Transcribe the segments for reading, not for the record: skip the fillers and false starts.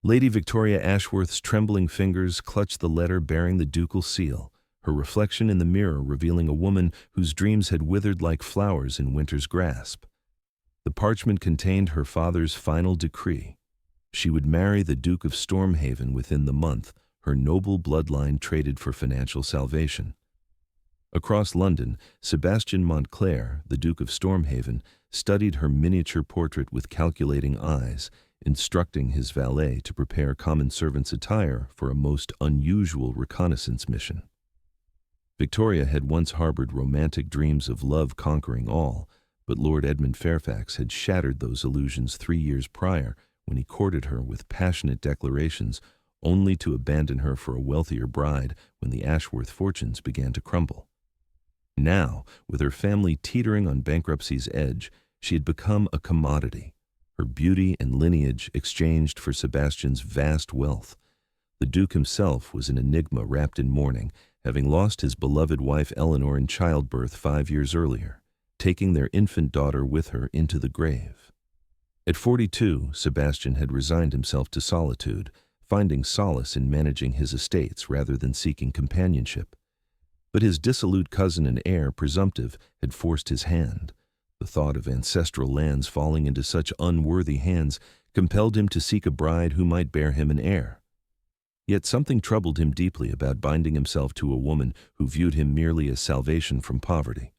Lady Victoria Ashworth's trembling fingers clutched the letter bearing the ducal seal, her reflection in the mirror revealing a woman whose dreams had withered like flowers in winter's grasp. The parchment contained her father's final decree. She would marry the Duke of Stormhaven within the month, her noble bloodline traded for financial salvation. Across London, Sebastian Montclair, the Duke of Stormhaven, studied her miniature portrait with calculating eyes, instructing his valet to prepare common servant's attire for a most unusual reconnaissance mission. Victoria had once harbored romantic dreams of love conquering all, but Lord Edmund Fairfax had shattered those illusions 3 years prior when he courted her with passionate declarations, only to abandon her for a wealthier bride when the Ashworth fortunes began to crumble. Now, with her family teetering on bankruptcy's edge, she had become a commodity, her beauty and lineage exchanged for Sebastian's vast wealth. The Duke himself was an enigma wrapped in mourning, having lost his beloved wife Eleanor in childbirth 5 years earlier, taking their infant daughter with her into the grave. At 42, Sebastian had resigned himself to solitude, finding solace in managing his estates rather than seeking companionship. But his dissolute cousin and heir presumptive had forced his hand. The thought of ancestral lands falling into such unworthy hands compelled him to seek a bride who might bear him an heir. Yet something troubled him deeply about binding himself to a woman who viewed him merely as salvation from poverty.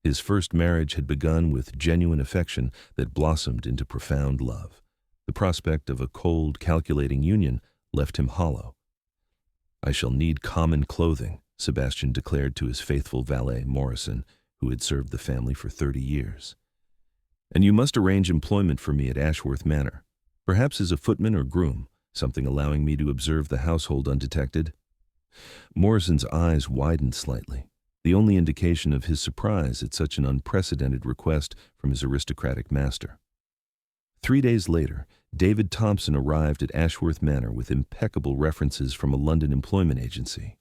His first marriage had begun with genuine affection that blossomed into profound love. The prospect of a cold, calculating union left him hollow. "I shall need common clothing," Sebastian declared to his faithful valet, Morrison, who had served the family for 30 years. "And you must arrange employment for me at Ashworth Manor, perhaps as a footman or groom, something allowing me to observe the household undetected." Morrison's eyes widened slightly, the only indication of his surprise at such an unprecedented request from his aristocratic master. 3 days later, David Thompson arrived at Ashworth Manor with impeccable references from a London employment agency.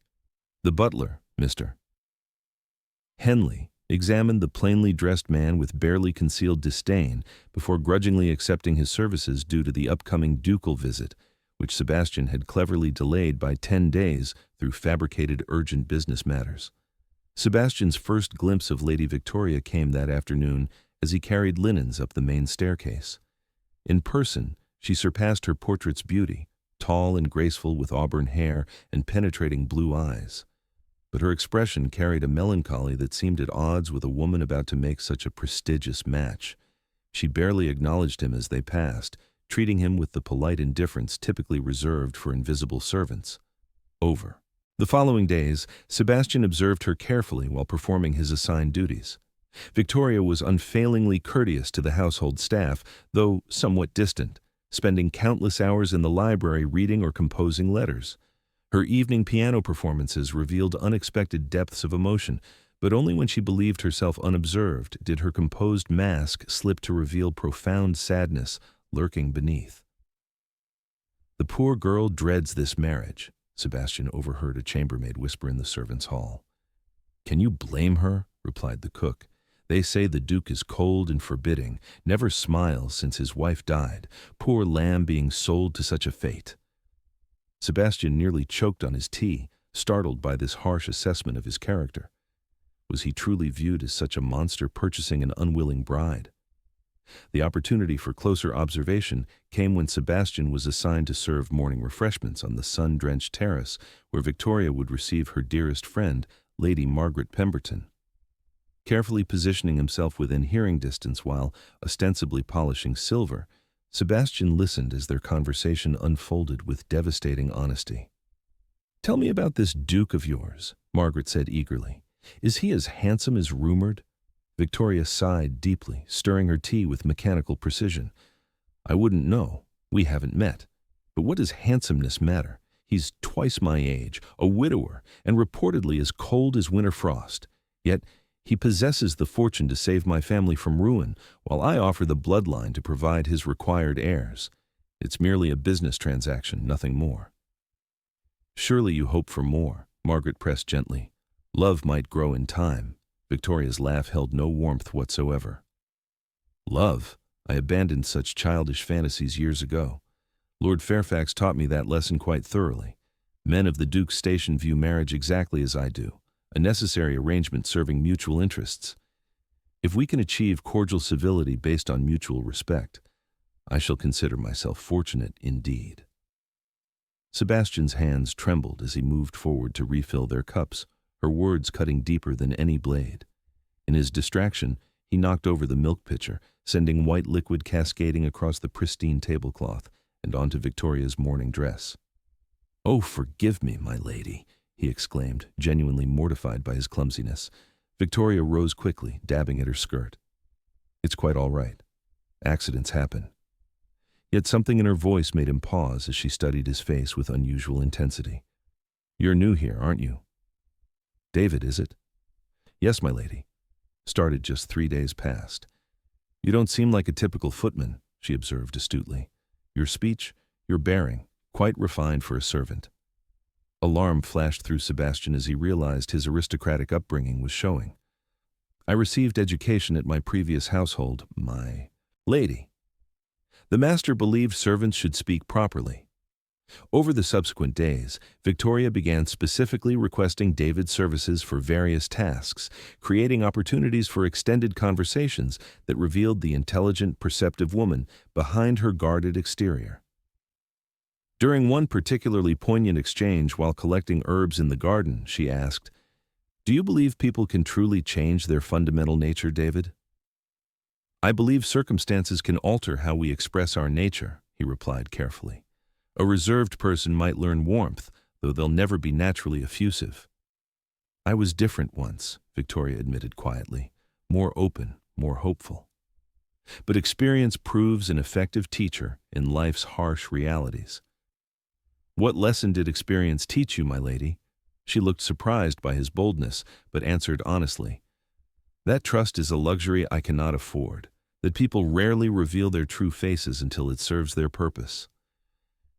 The butler, Mr. Henley, examined the plainly dressed man with barely concealed disdain before grudgingly accepting his services due to the upcoming ducal visit, which Sebastian had cleverly delayed by 10 days through fabricated urgent business matters. Sebastian's first glimpse of Lady Victoria came that afternoon as he carried linens up the main staircase. In person, she surpassed her portrait's beauty, tall and graceful with auburn hair and penetrating blue eyes. But her expression carried a melancholy that seemed at odds with a woman about to make such a prestigious match. She barely acknowledged him as they passed, treating him with the polite indifference typically reserved for invisible servants. Over. The following days, Sebastian observed her carefully while performing his assigned duties. Victoria was unfailingly courteous to the household staff, though somewhat distant, spending countless hours in the library reading or composing letters. Her evening piano performances revealed unexpected depths of emotion, but only when she believed herself unobserved did her composed mask slip to reveal profound sadness lurking beneath. "The poor girl dreads this marriage," Sebastian overheard a chambermaid whisper in the servants' hall. "Can you blame her?" replied the cook. "They say the Duke is cold and forbidding, never smiles since his wife died, poor lamb being sold to such a fate." Sebastian nearly choked on his tea, startled by this harsh assessment of his character. Was he truly viewed as such a monster purchasing an unwilling bride? The opportunity for closer observation came when Sebastian was assigned to serve morning refreshments on the sun-drenched terrace where Victoria would receive her dearest friend, Lady Margaret Pemberton. Carefully positioning himself within hearing distance while ostensibly polishing silver, Sebastian listened as their conversation unfolded with devastating honesty. "Tell me about this Duke of yours," Margaret said eagerly. "Is he as handsome as rumored?" Victoria sighed deeply, stirring her tea with mechanical precision. "I wouldn't know. We haven't met. But what does handsomeness matter? He's twice my age, a widower, and reportedly as cold as winter frost. Yet he possesses the fortune to save my family from ruin, while I offer the bloodline to provide his required heirs. It's merely a business transaction, nothing more." "Surely you hope for more," Margaret pressed gently. "Love might grow in time." Victoria's laugh held no warmth whatsoever. "Love? I abandoned such childish fantasies years ago. Lord Fairfax taught me that lesson quite thoroughly. Men of the Duke's station view marriage exactly as I do, a necessary arrangement serving mutual interests. If we can achieve cordial civility based on mutual respect, I shall consider myself fortunate indeed. Sebastian's hands trembled as he moved forward to refill their cups, her words cutting deeper than any blade. In his distraction, he knocked over the milk pitcher, sending white liquid cascading across the pristine tablecloth and onto Victoria's morning dress. "Oh, forgive me, my lady," he exclaimed, genuinely mortified by his clumsiness. Victoria rose quickly, dabbing at her skirt. "It's quite all right. Accidents happen." Yet something in her voice made him pause as she studied his face with unusual intensity. "You're new here, aren't you?" "David, is it?" "Yes, my lady. Started just 3 days past." "You don't seem like a typical footman," she observed astutely. "Your speech, your bearing, quite refined for a servant." Alarm flashed through Sebastian as he realized his aristocratic upbringing was showing. "I received education at my previous household, my lady." The master believed servants should speak properly. Over the subsequent days, Victoria began specifically requesting David's services for various tasks, creating opportunities for extended conversations that revealed the intelligent, perceptive woman behind her guarded exterior. During one particularly poignant exchange while collecting herbs in the garden, she asked, "Do you believe people can truly change their fundamental nature, David?" "I believe circumstances can alter how we express our nature," he replied carefully. "A reserved person might learn warmth, though they'll never be naturally effusive." "I was different once," Victoria admitted quietly, "more open, more hopeful. But experience proves an effective teacher in life's harsh realities." "What lesson did experience teach you, my lady?" She looked surprised by his boldness, but answered honestly, "That trust is a luxury I cannot afford, that people rarely reveal their true faces until it serves their purpose."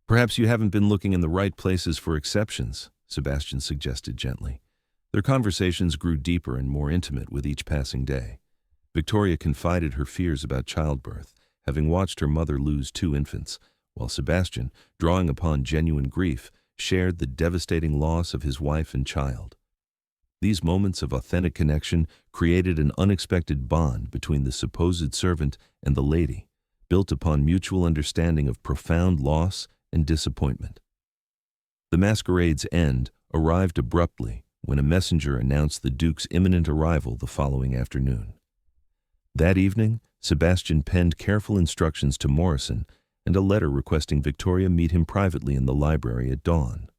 "Perhaps you haven't been looking in the right places for exceptions," Sebastian suggested gently. Their conversations grew deeper and more intimate with each passing day. Victoria confided her fears about childbirth, having watched her mother lose 2 infants, while Sebastian, drawing upon genuine grief, shared the devastating loss of his wife and child. These moments of authentic connection created an unexpected bond between the supposed servant and the lady, built upon mutual understanding of profound loss and disappointment. The masquerade's end arrived abruptly when a messenger announced the Duke's imminent arrival the following afternoon. That evening, Sebastian penned careful instructions to Morrison and a letter requesting Victoria meet him privately in the library at dawn.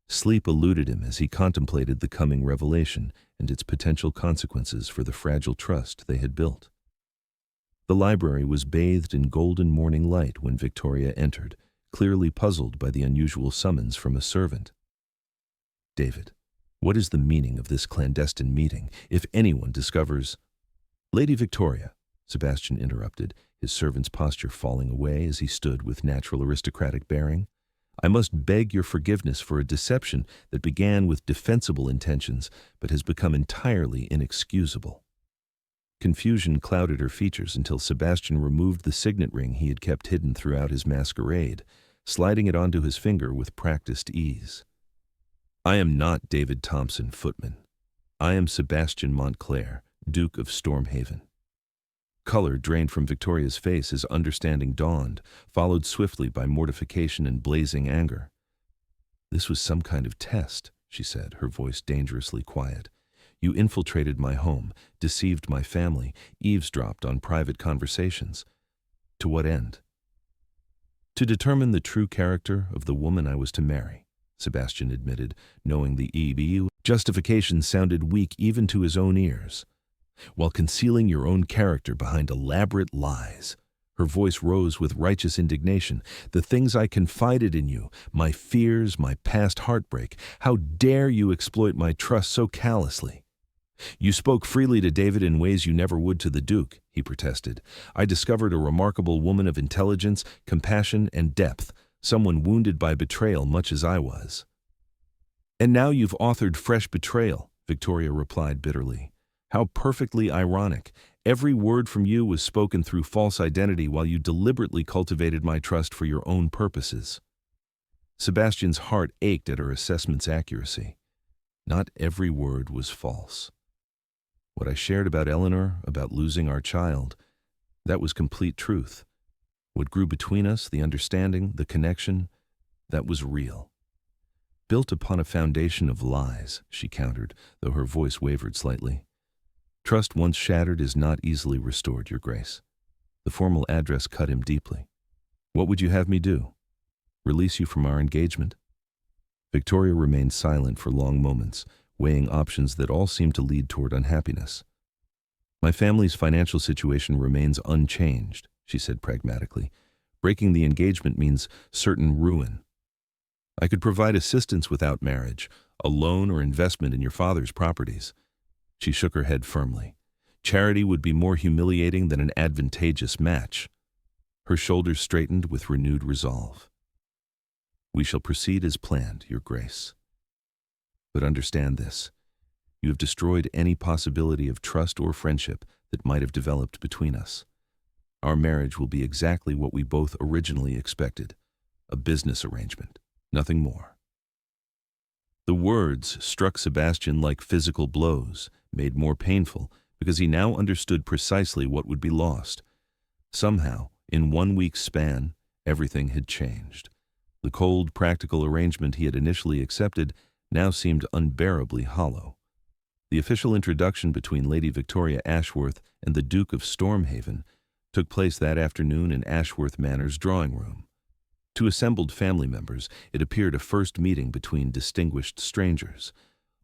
Sleep eluded him as he contemplated the coming revelation and its potential consequences for the fragile trust they had built. The library was bathed in golden morning light when Victoria entered, clearly puzzled by the unusual summons from a servant. "David, what is the meaning of this clandestine meeting? If anyone discovers—" "Lady Victoria," Sebastian interrupted, his servant's posture falling away as he stood with natural aristocratic bearing. "I must beg your forgiveness for a deception that began with defensible intentions but has become entirely inexcusable." Confusion clouded her features until Sebastian removed the signet ring he had kept hidden throughout his masquerade, sliding it onto his finger with practiced ease. "I am not David Thompson, footman. I am Sebastian Montclair, Duke of Stormhaven." Color drained from Victoria's face as understanding dawned, followed swiftly by mortification and blazing anger. "This was some kind of test," she said, her voice dangerously quiet. "You infiltrated my home, deceived my family, eavesdropped on private conversations. To what end?" "To determine the true character of the woman I was to marry," Sebastian admitted, knowing the EBU justification sounded weak even to his own ears. "While concealing your own character behind elaborate lies." Her voice rose with righteous indignation. "The things I confided in you, my fears, my past heartbreak, how dare you exploit my trust so callously?" "You spoke freely to David in ways you never would to the Duke," he protested. "I discovered a remarkable woman of intelligence, compassion, and depth, someone wounded by betrayal much as I was." "And now you've authored fresh betrayal," Victoria replied bitterly. "How perfectly ironic. Every word from you was spoken through false identity while you deliberately cultivated my trust for your own purposes. Sebastian's heart ached at her assessment's accuracy. Not every word was false. What I shared about Eleanor, about losing our child, that was complete truth. What grew between us, the understanding, the connection, that was real. Built upon a foundation of lies, she countered, though her voice wavered slightly. Trust once shattered is not easily restored, Your Grace. The formal address cut him deeply. What would you have me do? Release you from our engagement? Victoria remained silent for long moments, weighing options that all seemed to lead toward unhappiness. My family's financial situation remains unchanged, she said pragmatically. Breaking the engagement means certain ruin. I could provide assistance without marriage, a loan or investment in your father's properties. She shook her head firmly. Charity would be more humiliating than an advantageous match. Her shoulders straightened with renewed resolve. We shall proceed as planned, Your Grace. But understand this. You have destroyed any possibility of trust or friendship that might have developed between us. Our marriage will be exactly what we both originally expected, a business arrangement, nothing more. The words struck Sebastian like physical blows, made more painful because he now understood precisely what would be lost. Somehow, in 1 week's span, everything had changed. The cold, practical arrangement he had initially accepted now seemed unbearably hollow. The official introduction between Lady Victoria Ashworth and the Duke of Stormhaven took place that afternoon in Ashworth Manor's drawing room. To assembled family members, it appeared a first meeting between distinguished strangers.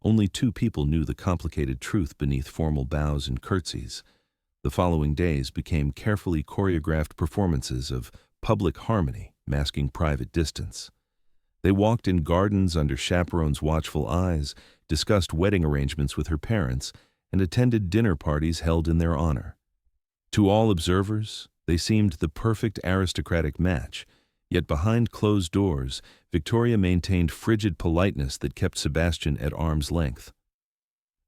Only 2 people knew the complicated truth beneath formal bows and curtsies. The following days became carefully choreographed performances of public harmony, masking private distance. They walked in gardens under chaperones' watchful eyes, discussed wedding arrangements with her parents, and attended dinner parties held in their honor. To all observers, they seemed the perfect aristocratic match, yet behind closed doors, Victoria maintained frigid politeness that kept Sebastian at arm's length.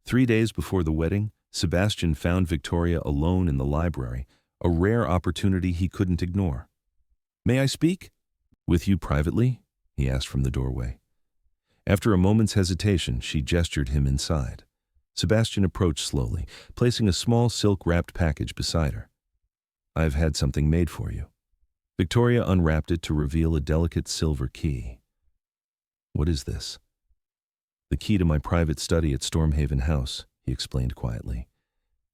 3 days before the wedding, Sebastian found Victoria alone in the library, a rare opportunity he couldn't ignore. "May I speak?" "With you privately?" he asked from the doorway. After a moment's hesitation, she gestured him inside. Sebastian approached slowly, placing a small silk-wrapped package beside her. "I've had something made for you." Victoria unwrapped it to reveal a delicate silver key. "What is this?" "The key to my private study at Stormhaven House," he explained quietly.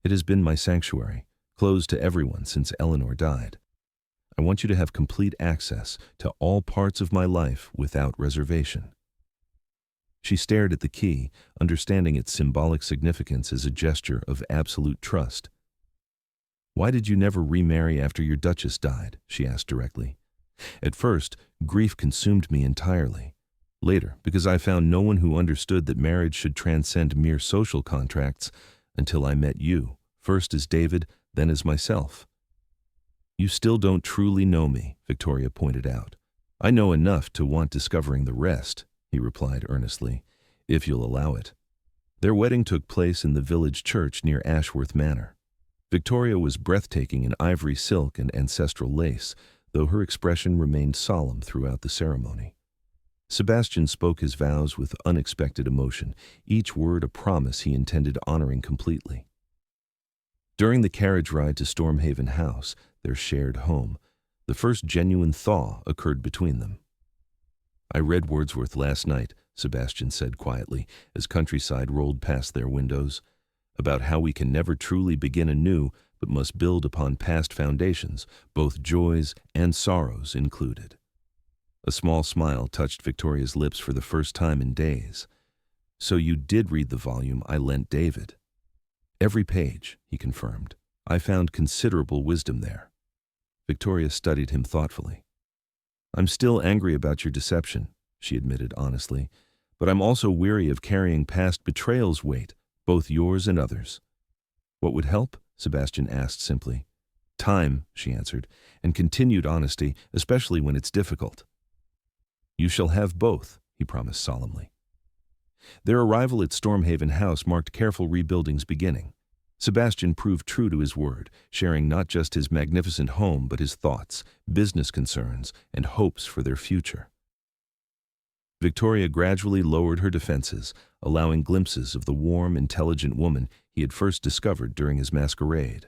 "It has been my sanctuary, closed to everyone since Eleanor died. I want you to have complete access to all parts of my life without reservation." She stared at the key, understanding its symbolic significance as a gesture of absolute trust. "Why did you never remarry after your Duchess died?" she asked directly. "At first, grief consumed me entirely. Later, because I found no one who understood that marriage should transcend mere social contracts, until I met you, first as David, then as myself." "You still don't truly know me," Victoria pointed out. "I know enough to want discovering the rest," he replied earnestly, "if you'll allow it." Their wedding took place in the village church near Ashworth Manor. Victoria was breathtaking in ivory silk and ancestral lace, though her expression remained solemn throughout the ceremony. Sebastian spoke his vows with unexpected emotion, each word a promise he intended honoring completely. During the carriage ride to Stormhaven House, their shared home, the first genuine thaw occurred between them. "I read Wordsworth last night," Sebastian said quietly, as countryside rolled past their windows, "about how we can never truly begin anew, but must build upon past foundations, both joys and sorrows included." A small smile touched Victoria's lips for the first time in days. "So you did read the volume I lent David?" "Every page," he confirmed. "I found considerable wisdom there." Victoria studied him thoughtfully. "I'm still angry about your deception," she admitted honestly, "but I'm also weary of carrying past betrayal's weight, both yours and others." "What would help?" Sebastian asked simply. "Time," she answered, "and continued honesty, especially when it's difficult." "You shall have both," he promised solemnly. Their arrival at Stormhaven House marked careful rebuilding's beginning. Sebastian proved true to his word, sharing not just his magnificent home but his thoughts, business concerns, and hopes for their future. Victoria gradually lowered her defenses, allowing glimpses of the warm, intelligent woman he had first discovered during his masquerade.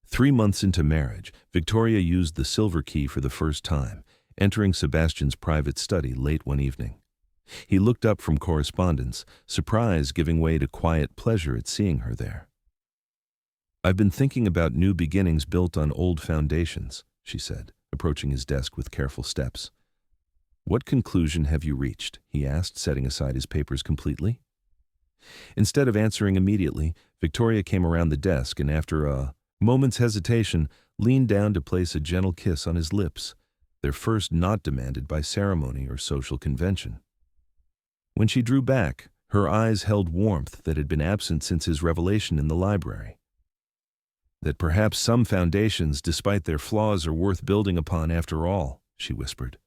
3 months into marriage, Victoria used the silver key for the first time, entering Sebastian's private study late one evening. He looked up from correspondence, surprise giving way to quiet pleasure at seeing her there. "I've been thinking about new beginnings built on old foundations," she said, approaching his desk with careful steps. "What conclusion have you reached?" he asked, setting aside his papers completely. Instead of answering immediately, Victoria came around the desk and, after a moment's hesitation, leaned down to place a gentle kiss on his lips, their first not demanded by ceremony or social convention. When she drew back, her eyes held warmth that had been absent since his revelation in the library. "That perhaps some foundations, despite their flaws, are worth building upon after all," she whispered.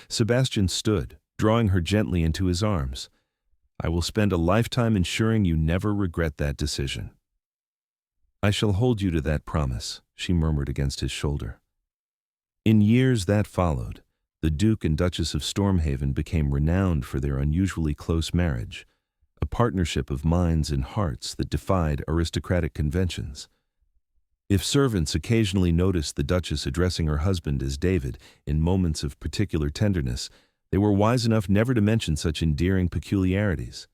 Sebastian stood, drawing her gently into his arms. "I will spend a lifetime ensuring you never regret that decision." "I shall hold you to that promise," she murmured against his shoulder. In years that followed, the Duke and Duchess of Stormhaven became renowned for their unusually close marriage, a partnership of minds and hearts that defied aristocratic conventions. If servants occasionally noticed the Duchess addressing her husband as David in moments of particular tenderness, they were wise enough never to mention such endearing peculiarities.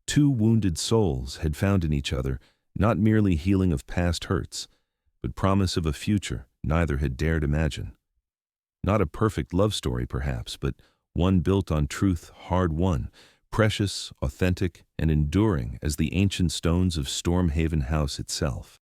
Two wounded souls had found in each other not merely healing of past hurts, but promise of a future neither had dared imagine. Not a perfect love story, perhaps, but one built on truth hard-won, precious, authentic, and enduring as the ancient stones of Stormhaven House itself.